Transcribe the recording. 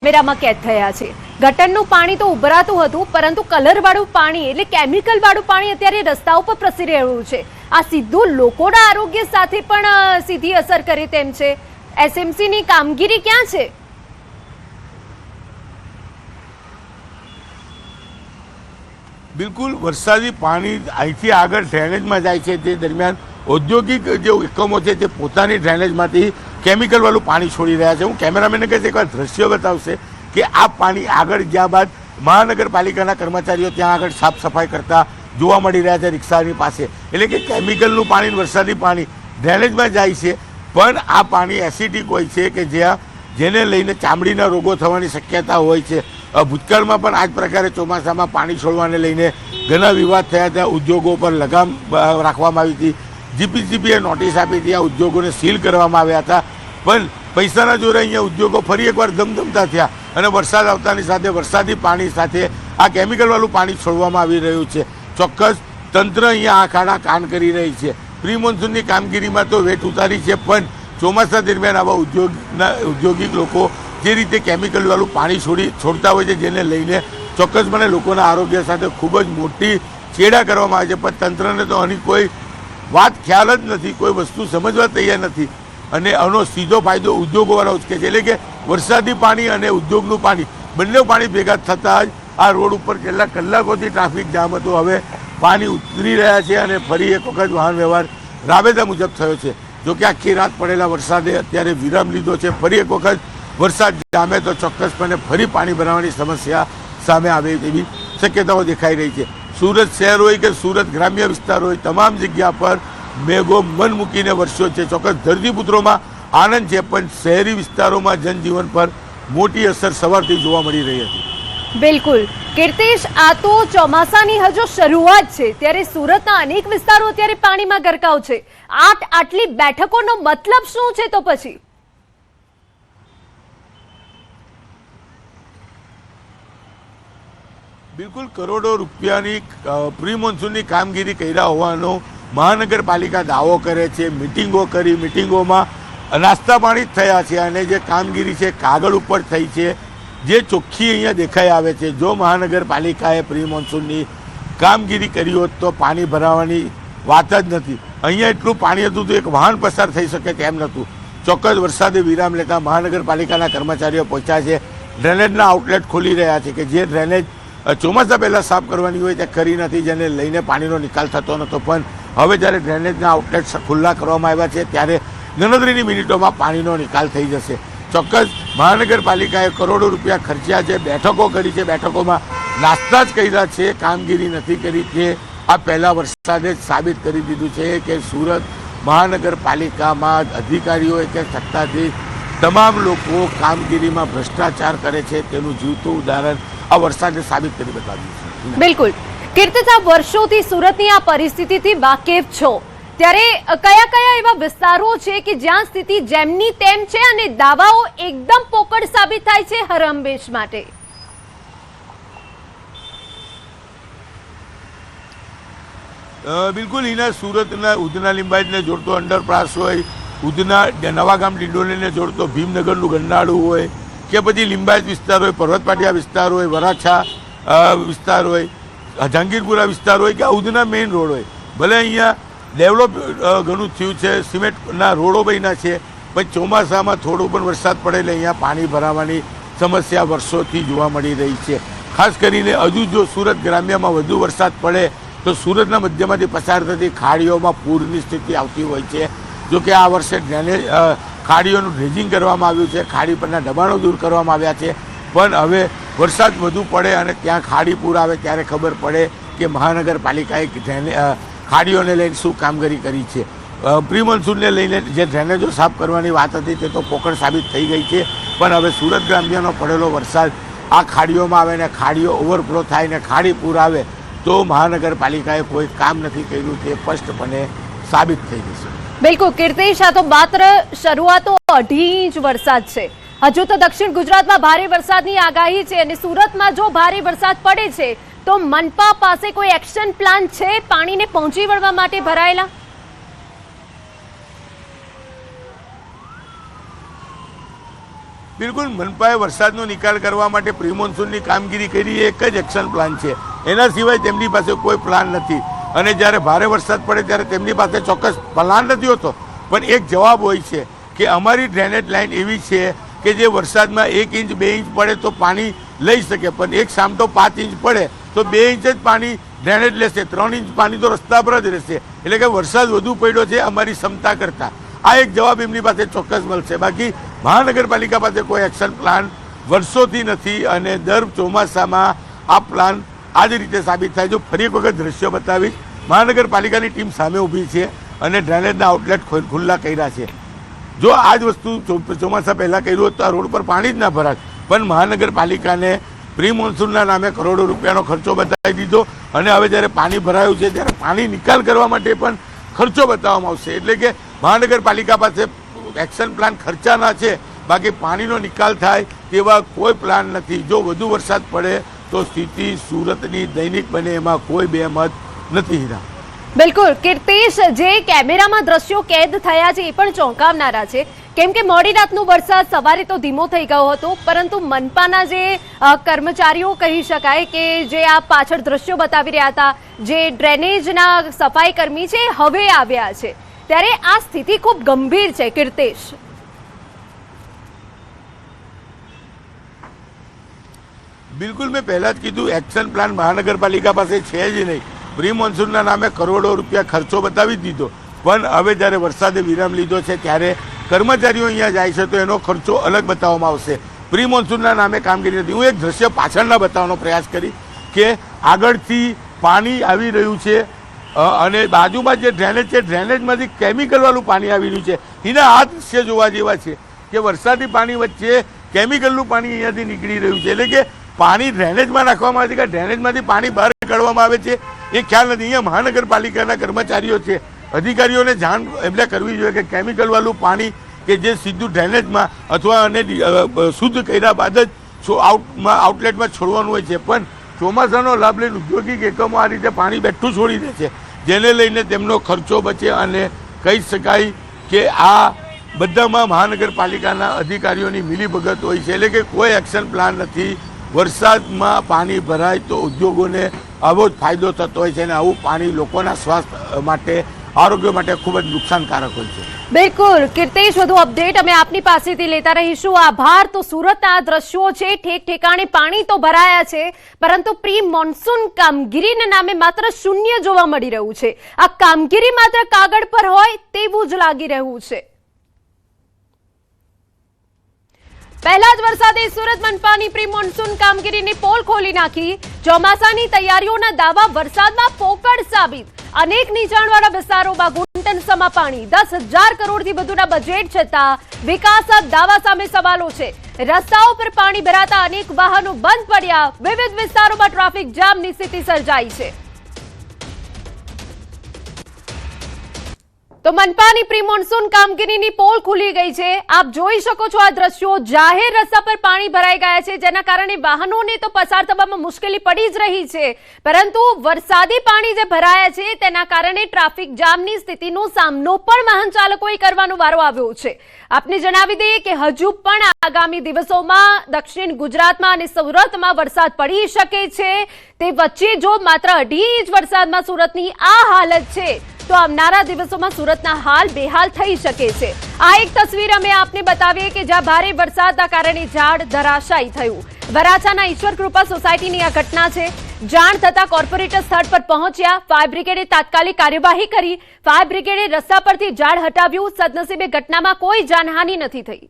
કેમેરામાં કેદ થયા છે। ગટરનું પાણી તો ઉભરાતું હતું, પરંતુ કલરવાળું પાણી એટલે કેમિકલવાળું પાણી અત્યારે રસ્તાઓ પર પ્રસરી રહ્યું છે। આ સીધું લોકોના આરોગ્ય સાથે પણ સીધી અસર કરે તેમ છે। એસએમસીની કામગીરી ક્યાં છે? બિલકુલ વરસાદી પાણી અહીંથી આગળ ડ્રેનેજમાં જાય છે। તે દરમિયાન ઔદ્યોગિક જે એકમો છે તે પોતાની ડ્રેનેજમાંથી કેમિકલવાળું પાણી છોડી રહ્યા છે। હું કેમેરામેનને કહીશ એકવાર દ્રશ્યો બતાવશે કે આ પાણી આગળ ગયા બાદ મહાનગરપાલિકાના કર્મચારીઓ ત્યાં આગળ સાફ સફાઈ કરતા જોવા મળી રહ્યા છે રિક્ષાની પાસે। એટલે કે કેમિકલનું પાણી વરસાદી પાણી ડ્રેનેજમાં જાય છે, પણ આ પાણી એસિડિક હોય છે કે જેને લઈને ચામડીના રોગો થવાની શક્યતા હોય છે। ભૂતકાળમાં પણ આ જ પ્રકારે ચોમાસામાં પાણી છોડવાને લઈને ઘણા વિવાદ થયા હતા। ઉદ્યોગો પર લગામ રાખવામાં આવી હતી, જીપીસીબીએ નોટિસ આપી હતી, આ ઉદ્યોગોને સીલ કરવામાં આવ્યા હતા। પણ પૈસાના જોરે અહીંયા ઉદ્યોગો ફરી એકવાર ધમધમતા થયા અને વરસાદ આવતાની સાથે વરસાદી પાણી સાથે આ કેમિકલવાળું પાણી છોડવામાં આવી રહ્યું છે। ચોક્કસ તંત્ર અહીંયા આ ખાડા કાન કરી રહી છે। પ્રી મોન્સૂનની કામગીરીમાં તો વેટ ઉતારી છે, પણ ચોમાસા દરમિયાન આવા ઔદ્યોગિક લોકો જે રીતે કેમિકલવાળું પાણી છોડતા હોય છે, જેને લઈને ચોક્કસપણે લોકોના આરોગ્ય સાથે ખૂબ જ મોટી ચેડા કરવામાં આવે છે, પણ તંત્રને તો આની કોઈ વાત ખ્યાલ જ નથી, કોઈ વસ્તુ સમજવા તૈયાર નથી અને આનો સીધો ફાયદો ઉદ્યોગોવાળા ઉચકે છે। એટલે કે વરસાદી પાણી અને ઉદ્યોગનું પાણી બંને પાણી ભેગા થતાં જ આ રોડ ઉપર કેટલા કલાકોથી ટ્રાફિક જામ હતો, હવે પાણી ઉતરી રહ્યા છે અને ફરી એક વખત વાહન વ્યવહાર રાબેતા મુજબ થયો છે। જો કે આખી રાત પડેલા વરસાદે અત્યારે વિરામ લીધો છે। ફરી એક વખત વરસાદ જામે તો ચોક્કસપણે ફરી પાણી ભરાવાની સમસ્યા સામે આવે તેવી શક્યતાઓ દેખાઈ રહી છે। સુરત શહેર હોય કે સુરત ગ્રામ્ય વિસ્તાર હોય, તમામ જગ્યા પર મેઘો મન મૂકીને વરસ્યો છે। ચોક્કસ ધરતીપુત્રોમાં આનંદ છે, પણ શહેરી વિસ્તારોમાં જનજીવન પર મોટી અસર સવારથી જોવા મળી રહી હતી। બિલકુલ કીર્તિશ, આ તો ચોમાસાની હજુ શરૂઆત છે, ત્યારે સુરતના અનેક વિસ્તારો અત્યારે પાણીમાં ગરકાવ છે। આટલી બેઠકોનો મતલબ શું છે તો પછી? બિલકુલ કરોડો રૂપિયાની પ્રી મોન્સૂનની કામગીરી કર્યા હોવાનો મહાનગરપાલિકા દાવો કરે છે। મિટિંગોમાં નાસ્તા પાણી જ થયા છે અને જે કામગીરી છે કાગળ ઉપર થઈ છે, જે ચોખ્ખી અહીંયા દેખાઈ આવે છે। જો મહાનગરપાલિકાએ પ્રી મોન્સૂનની કામગીરી કરી હોત તો પાણી ભરાવાની વાત જ નથી। અહીંયા એટલું પાણી હતું તો એક વાહન પસાર થઈ શકે તેમ નહોતું। ચોક્કસ વરસાદે વિરામ લેતા મહાનગરપાલિકાના કર્મચારીઓ પહોંચ્યા છે, ડ્રેનેજના આઉટલેટ ખોલી રહ્યા છે કે જે ડ્રેનેજ ચોમાસા પહેલાં સાફ કરવાની હોય તે કરી નથી, જેને લઈને પાણીનો નિકાલ થતો નહોતો, પણ હવે જ્યારે ડ્રેનેજના આઉટલેટ ખુલ્લા કરવામાં આવ્યા છે ત્યારે ગણતરીની મિનિટોમાં પાણીનો નિકાલ થઈ જશે। ચોક્કસ મહાનગરપાલિકાએ કરોડો રૂપિયા ખર્ચ્યા છે, બેઠકો કરી છે, બેઠકોમાં નાસ્તા જ કર્યા છે, કામગીરી નથી કરી છે। આ પહેલા વરસાદે જ સાબિત કરી દીધું છે કે સુરત મહાનગરપાલિકામાં અધિકારીઓ કે સત્તાધીશ તમામ લોકો કામગીરીમાં ભ્રષ્ટાચાર કરે છે, તેનું જીવતું ઉદાહરણ આ વરસાદે સાબિત કરી બતાવ્યું છે। બિલકુલ કીર્તિશ, વર્ષોથી સુરતની આ પરિસ્થિતિથી વાકેફ છો, ત્યારે કયા કયા એવા વિસ્તારો છે કે જ્યાં સ્થિતિ જેમની તેમ છે અને દાવાઓ એકદમ પોકળ સાબિત થાય છે હર હંમેશ માટે? બિલકુલ એના સુરતના ઉધના લિંબાયતને જોડતો અંડરપાસ હોય, ઉધના નવાગામ ડિંડોલીને જોડતો ભીમનગરનું ગન્નાળું હોય કે પછી લિંબાયત વિસ્તાર હોય, પર્વતપાટિયા વિસ્તાર હોય, વરાછા વિસ્તાર હોય, જહાંગીરપુરા વિસ્તાર હોય કે ઉધના મેઇન રોડ હોય, ભલે અહીંયા ડેવલપ ઘણું થયું છે, સિમેન્ટના રોડો બન્યા છે, પણ ચોમાસામાં થોડો પણ વરસાદ પડે એટલે અહીંયા પાણી ભરાવાની સમસ્યા વર્ષોથી જોવા મળી રહી છે। ખાસ કરીને હજુ જો સુરત ગ્રામ્યમાં વધુ વરસાદ પડે તો સુરતના મધ્યમાંથી પસાર થતી ખાડીઓમાં પૂરની સ્થિતિ આવતી હોય છે। જો કે આ વર્ષે ખાડીઓનું ડ્રેજિંગ કરવામાં આવ્યું છે, ખાડી પરના દબાણો દૂર કરવામાં આવ્યા છે, પણ હવે વરસાદ વધુ પડે અને ત્યાં ખાડી પૂર આવે ત્યારે ખબર પડે કે મહાનગરપાલિકાએ ખાડીઓને લઈને શું કામગીરી કરી છે। પ્રી મોન્સૂનને લઈને જે ડ્રેનેજો સાફ કરવાની વાત હતી તે તો પોકળ સાબિત થઈ ગઈ છે, પણ હવે સુરત ગ્રામ્યનો પડેલો વરસાદ આ ખાડીઓમાં આવે ને ખાડીઓ ઓવરફ્લો થાય ને ખાડી પૂર આવે તો મહાનગરપાલિકાએ કોઈ કામ નથી કર્યું તે સ્પષ્ટપણે સાબિત થઈ જશે। બિલકુલ કીર્તિશ, આ તો માત્ર શરૂઆતો 2.5 ઇંચ વરસાદ છે, હજુ તો દક્ષિણ ગુજરાતમાં ભારે વરસાદની આગાહી છે અને સુરતમાં જો ભારે વરસાદ પડે છે તો મનપા પાસે કોઈ એક્શન પ્લાન છે પાણીને પહોંચી વળવા માટે ભરાયેલા? બિલકુલ મનપાએ વરસાદનો નિકાલ કરવા માટે પ્રી મોન્સૂનની કામગીરી કરી એક જ એક્શન પ્લાન છે, એના સિવાય તેમની પાસે કોઈ પ્લાન નથી. અને જ્યારે ભારે વરસાદ પડે ત્યારે તેમની પાસે ચોક્કસ પ્લાન નથી હોતો, પણ એક જવાબ હોય છે કે અમારી ડ્રેનેજ લાઇન એવી છે કે જે વરસાદમાં 1 ઇંચ 2 ઇંચ પડે તો પાણી લઈ શકે, પણ એક સામટો 5 ઇંચ પડે તો 2 ઇંચ જ પાણી ડ્રેનેજ લેશે, 3 ઇંચ પાણી તો રસ્તા પર જ રહેશે. એટલે કે વરસાદ વધુ પડ્યો છે અમારી ક્ષમતા કરતાં. આ એક જવાબ એમની પાસે ચોક્કસ મળશે. બાકી મહાનગરપાલિકા પાસે કોઈ એક્શન પ્લાન વર્ષોથી નથી અને દર ચોમાસામાં આ પ્લાન આ જ રીતે સાબિત થાય. જો ફરી એક વખત દ્રશ્યો બતાવીશ, મહાનગરપાલિકાની ટીમ સામે ઊભી છે અને ડ્રેનેજના આઉટલેટ ખુલ્લા કર્યા છે. જો આ જ વસ્તુ ચોમાસા પહેલાં કર્યું હોત તો આ રોડ પર પાણી જ ના ભરાત, પણ મહાનગરપાલિકાને પ્રી મોન્સૂનના નામે કરોડો રૂપિયાનો ખર્ચો બતાવી દીધો અને હવે જ્યારે પાણી ભરાયું છે ત્યારે પાણી નિકાલ કરવા માટે પણ ખર્ચો બતાવવામાં આવશે. એટલે કે મહાનગરપાલિકા પાસે એક્શન પ્લાન ખર્ચાના છે, બાકી પાણીનો નિકાલ થાય તેવા કોઈ પ્લાન નથી. જો વધુ વરસાદ પડે તો સ્થિતિ સુરતની દૈનિક બને, એમાં કોઈ બેમત નથી. હીરા, બિલકુલ કીર્તિશ, જે કેમેરામાં દ્રશ્યો કેદ થયા છે એ પણ ચોંકાવનારા છે, કેમ કે મોડી રાતનો વરસાદ સવારે તો ધીમો થઈ ગયો હતો, પરંતુ મનપાના જે કર્મચારીઓ કહી શકાય કે જે આ પાછળ દ્રશ્યો બતાવી રહ્યા હતા, જે ડ્રેનેજના સફાઈ કર્મી છે હવે આવ્યા છે, ત્યારે આ સ્થિતિ ખૂબ ગંભીર છે. કીર્તિશ, બિલકુલ મેં પહેલાં જ કીધું, એક્શન પ્લાન મહાનગરપાલિકા પાસે છે જ નહીં. પ્રી મોન્સૂનના નામે કરોડો રૂપિયા ખર્ચો બતાવી જ દીધો, પણ હવે જ્યારે વરસાદે વિરામ લીધો છે ત્યારે કર્મચારીઓ અહીંયા જાય છે તો એનો ખર્ચો અલગ બતાવવામાં આવશે. પ્રી મોન્સૂનના નામે કામગીરી નથી. હું એક દ્રશ્ય પાછળના બતાવવાનો પ્રયાસ કરી કે આગળથી પાણી આવી રહ્યું છે અને બાજુમાં જે ડ્રેનેજ છે ડ્રેનેજમાંથી કેમિકલવાળું પાણી આવી રહ્યું છે. એના આ દ્રશ્ય જોવા જેવા છે કે વરસાદી પાણી વચ્ચે કેમિકલનું પાણી અહીંયાથી નીકળી રહ્યું છે. એટલે કે પાણી ડ્રેનેજમાં નાખવામાં આવે છે કે ડ્રેનેજમાંથી પાણી બહાર કાઢવામાં આવે છે એ ખ્યાલ નથી. અહીંયા મહાનગરપાલિકાના કર્મચારીઓ છે, અધિકારીઓને જાણ એમને કરવી જોઈએ કે કેમિકલવાળું પાણી કે જે સીધું ડ્રેનેજમાં અથવા અને શુદ્ધ કર્યા બાદ જ આઉટલેટમાં છોડવાનું હોય છે, પણ ચોમાસાનો લાભ લઈને ઔદ્યોગિક એકમો આ રીતે પાણી બેઠું છોડી દે છે, જેને લઈને તેમનો ખર્ચો બચે અને કહી શકાય કે આ બધામાં મહાનગરપાલિકાના અધિકારીઓની મિલીભગત હોય છે. એટલે કે કોઈ એક્શન પ્લાન નથી. વરસાદમાં પાણી ભરાય તો ઉદ્યોગોને આવો જ ફાયદો થતો હોય છે અને આવું પાણી લોકોના સ્વાસ્થ્ય માટે, આરોગ્ય માટે ખૂબ જ નુકસાનકારક હોય છે. બિલકુલ કીર્તિશ, વધુ અપડેટ અમે આપની પાસેથી લેતા રહીશું. આભાર. તો સુરતના દ્રશ્યો છે, ઠેક ઠેકાણે પાણી તો ભરાયા છે, પરંતુ પ્રી મોન્સૂન કામગીરીના નામે માત્ર શૂન્ય જોવા મળી રહ્યું છે. આ કામગીરી માત્ર કાગળ પર હોય તેવું જ લાગી રહ્યું છે. પહેલા જ વરસાદે સુરત મનપાની પ્રી મોન્સૂન કામગીરીની પોલ ખોલી નાખી. ચોમાસાની તૈયારીઓના દાવા વરસાદમાં પોકળ સાબિત. અનેક નીચાણવાળા વિસ્તારોમાં ઘૂંટણ સમા પાણી. 10,000 કરોડથી વધુના બજેટ છતાં વિકાસના દાવા સામે સવાલો છે. રસ્તાઓ પર પાણી ભરાતા અનેક વાહનો બંધ પડ્યા. વિવિધ વિસ્તારોમાં ટ્રાફિક જામની સ્થિતિ સર્જાઈ છે. તો મનપાની પ્રી મોન્સૂન કામગીરીની પોલ ખુલી ગઈ છે. આપ જોઈ શકો છો આ દ્રશ્યો. જાહેર રસ્તા પર પાણી ભરાઈ ગયા છે, જેના કારણે વાહનોને તો પસાર થવામાં મુશ્કેલી પડી જ રહી છે, પરંતુ વરસાદી પાણી જે ભરાયા છે તેના કારણે ટ્રાફિક જામની સ્થિતિનો સામનો પણ વાહન ચાલકોએ કરવાનો વારો આવ્યો છે. આપને જણાવી દઈએ કે હજુ પણ આગામી દિવસોમાં દક્ષિણ ગુજરાતમાં અને સુરતમાં વરસાદ પડી શકે છે. તે વચ્ચે જો માત્ર 2.5 ઇંચ વરસાદમાં સુરતની આ હાલત છે તો આવનારા દિવસોમાં સુરતના હાલ બેહાલ થઈ શકે છે. આ એક તસવીર અમે આપને બતાવીએ કે જ્યાં ભારે વરસાદના કારણે ઝાડ ધરાશાયી થયું. વરાછાના ઈશ્વર કૃપા સોસાયટીની આ ઘટના છે. જાણ થતા કોર્પોરેટર સ્થળ પર પહોંચ્યા. ફાયર બ્રિગેડે તાત્કાલિક કાર્યવાહી કરી. ફાયર બ્રિગેડે રસ્તા પરથી ઝાડ હટાવ્યું. સદનસીબે ઘટનામાં કોઈ જાનહાનિ નથી થઈ.